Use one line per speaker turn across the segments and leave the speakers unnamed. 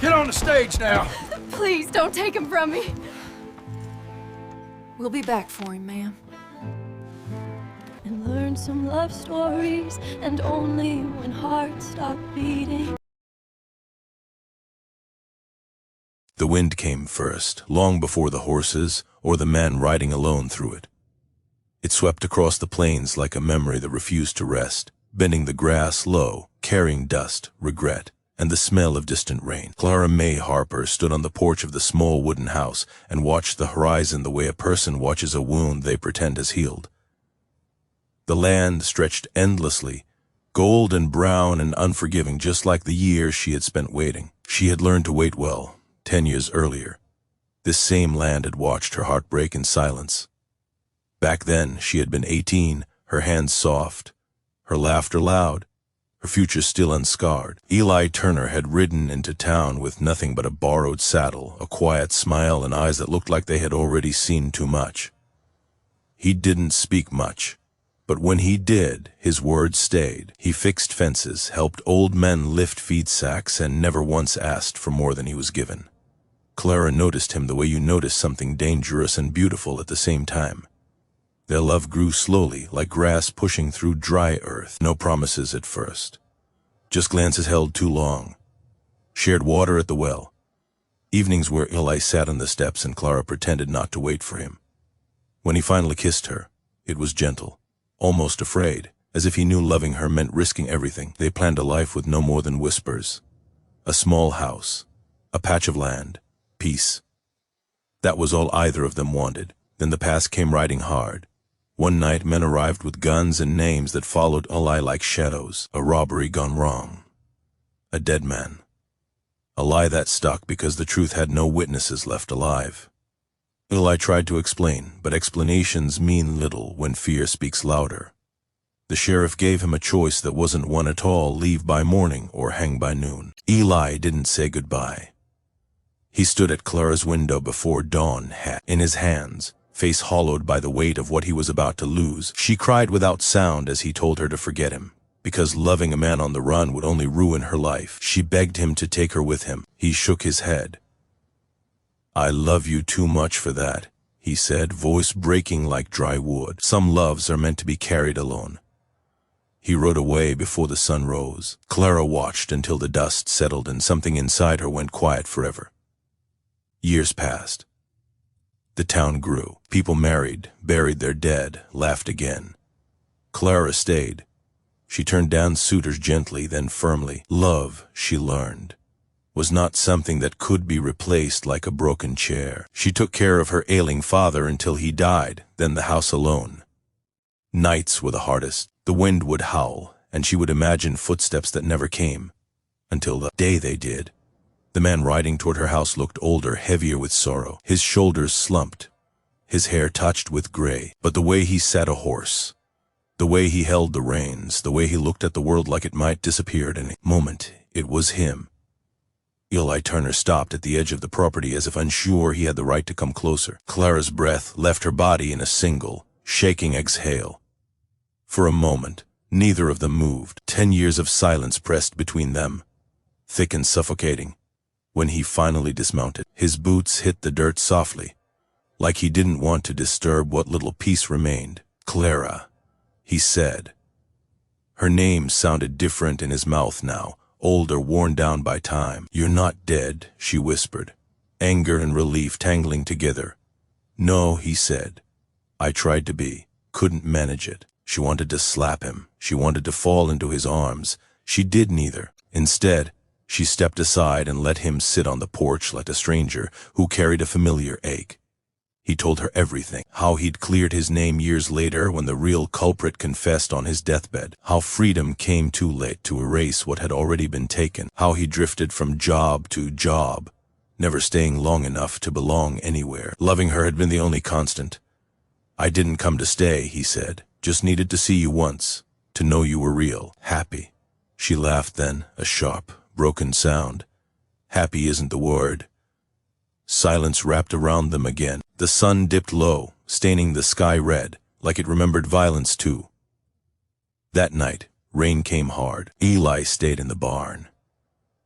Get on the stage now.
Please, don't take him from me. We'll be back for him, ma'am. And learn some love stories, and only when hearts stop beating.
The wind came first, long before the horses or the man riding alone through it. It swept across the plains like a memory that refused to rest, bending the grass low, carrying dust, regret, and the smell of distant rain. Clara May Harper stood on the porch of the small wooden house and watched the horizon the way a person watches a wound they pretend has healed. The land stretched endlessly, gold and brown and unforgiving, just like the years she had spent waiting. She had learned to wait well, 10 years earlier. This same land had watched her heart break in silence. Back then, she had been 18, her hands soft, her laughter loud, her future still unscarred. Eli Turner had ridden into town with nothing but a borrowed saddle, a quiet smile, and eyes that looked like they had already seen too much. He didn't speak much, but when he did, his words stayed. He fixed fences, helped old men lift feed sacks, and never once asked for more than he was given. Clara noticed him the way you notice something dangerous and beautiful at the same time. Their love grew slowly, like grass pushing through dry earth. No promises at first. Just glances held too long. Shared water at the well. Evenings where Eli sat on the steps and Clara pretended not to wait for him. When he finally kissed her, it was gentle, almost afraid, as if he knew loving her meant risking everything. They planned a life with no more than whispers. A small house, a patch of land, peace. That was all either of them wanted. Then the past came riding hard. One night, men arrived with guns and names that followed Eli like shadows. A robbery gone wrong. A dead man. A lie that stuck because the truth had no witnesses left alive. Eli tried to explain, but explanations mean little when fear speaks louder. The sheriff gave him a choice that wasn't one at all: leave by morning or hang by noon. Eli didn't say goodbye. He stood at Clara's window before dawn, hat in his hands, face hollowed by the weight of what he was about to lose. She cried without sound as he told her to forget him, because loving a man on the run would only ruin her life. She begged him to take her with him. He shook his head. "I love you too much for that," he said, voice breaking like dry wood. "Some loves are meant to be carried alone." He rode away before the sun rose. Clara watched until the dust settled and something inside her went quiet forever. Years passed. The town grew. People married, buried their dead, laughed again. Clara stayed. She turned down suitors gently, then firmly. Love, she learned, was not something that could be replaced like a broken chair. She took care of her ailing father until he died, then the house alone. Nights were the hardest. The wind would howl, and she would imagine footsteps that never came, until the day they did. The man riding toward her house looked older, heavier with sorrow. His shoulders slumped, his hair touched with gray. But the way he sat a horse, the way he held the reins, the way he looked at the world like it might disappear at any moment, it was him. Eli Turner stopped at the edge of the property as if unsure he had the right to come closer. Clara's breath left her body in a single, shaking exhale. For a moment, neither of them moved. 10 years of silence pressed between them, thick and suffocating. When he finally dismounted, his boots hit the dirt softly, like he didn't want to disturb what little peace remained. "Clara," he said. Her name sounded different in his mouth now, older, worn down by time. "You're not dead," she whispered, anger and relief tangling together. "No," he said. "I tried to be, couldn't manage it." She wanted to slap him. She wanted to fall into his arms. She did neither. Instead, she stepped aside and let him sit on the porch like a stranger who carried a familiar ache. He told her everything, how he'd cleared his name years later when the real culprit confessed on his deathbed, how freedom came too late to erase what had already been taken, how he drifted from job to job, never staying long enough to belong anywhere. Loving her had been the only constant. "I didn't come to stay," he said, "just needed to see you once, to know you were real, happy." She laughed then, a sharp, broken sound. "Happy isn't the word." Silence wrapped around them again. The sun dipped low, staining the sky red, like it remembered violence too. That night, rain came hard. Eli stayed in the barn.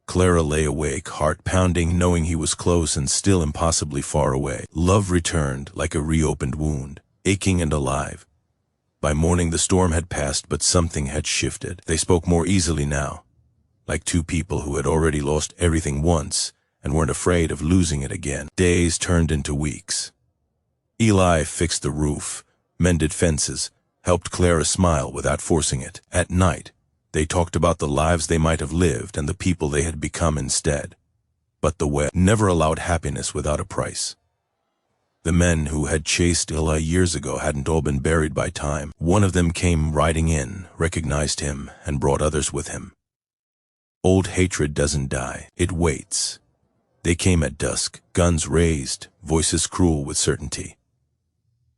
Clara lay awake, heart pounding, knowing he was close and still impossibly far away. Love returned like a reopened wound, aching and alive. By morning the storm had passed, but something had shifted. They spoke more easily now, like two people who had already lost everything once and weren't afraid of losing it again. Days turned into weeks. Eli fixed the roof, mended fences, helped Clara smile without forcing it. At night, they talked about the lives they might have lived and the people they had become instead. But the web never allowed happiness without a price. The men who had chased Eli years ago hadn't all been buried by time. One of them came riding in, recognized him, and brought others with him. Old hatred doesn't die, it waits. They came at dusk, guns raised, voices cruel with certainty.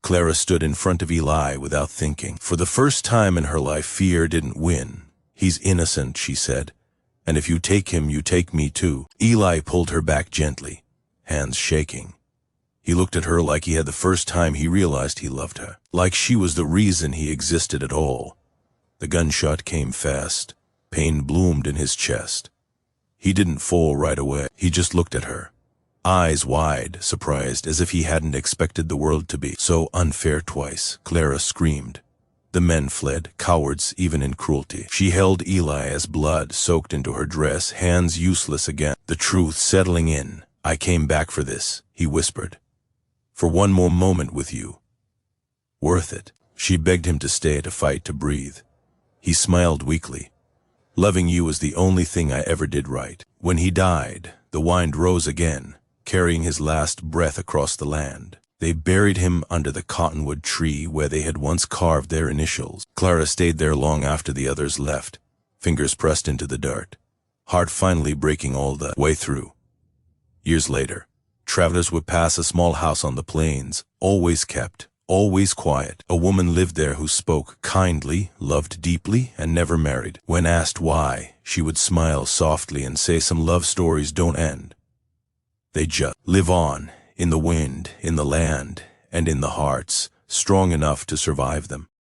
Clara stood in front of Eli without thinking. For the first time in her life, fear didn't win. "He's innocent," she said, "and if you take him, you take me too." Eli pulled her back gently, hands shaking. He looked at her like he had the first time he realized he loved her, like she was the reason he existed at all. The gunshot came fast. Pain bloomed in his chest. He didn't fall right away. He just looked at her, eyes wide, surprised, as if he hadn't expected the world to be so unfair twice. Clara screamed. The men fled, cowards even in cruelty. She held Eli as blood soaked into her dress, hands useless again. The truth settling in. "I came back for this," he whispered. "For one more moment with you. Worth it." She begged him to stay, to fight, to breathe. He smiled weakly. "Loving you is the only thing I ever did right." When he died, the wind rose again, carrying his last breath across the land. They buried him under the cottonwood tree where they had once carved their initials. Clara stayed there long after the others left, fingers pressed into the dirt, heart finally breaking all the way through. Years later, travelers would pass a small house on the plains, always kept, always quiet. A woman lived there who spoke kindly, loved deeply, and never married. When asked why, she would smile softly and say some love stories don't end. They just live on, in the wind, in the land, and in the hearts, strong enough to survive them.